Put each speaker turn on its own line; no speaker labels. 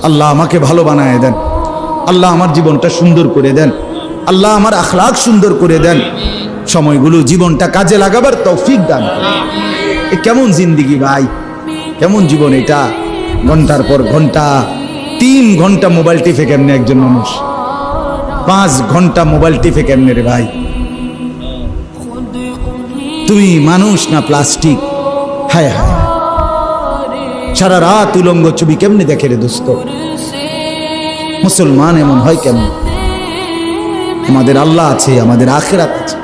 আল্লাহ আমাকে ভালো বানায় দেন, আল্লাহ আমার জীবনটা সুন্দর করে দেন, আল্লাহ আমার আখলাক সুন্দর করে দেন, সময়গুলো জীবনটা কাজে লাগাবার তৌফিক দান করেন। এ কেমন জিন্দিগি ভাই, কেমন জীবন এটা? ঘন্টার পর ঘন্টা, 3 ঘন্টা মোবাইল টিপে কেমনে একজন মানুষ? 5 ঘন্টা মোবাইল টিপে কেমনে রে ভাই? তুমি মানুষ না প্লাস্টিক? হায় হায়, সারা রাত উলঙ্গ ছবি কেমনে দেখে রে দোস্ত? মুসলমান এমন হয় কেমন? আমাদের আল্লাহ আছে, আমাদের আখিরাত আছে।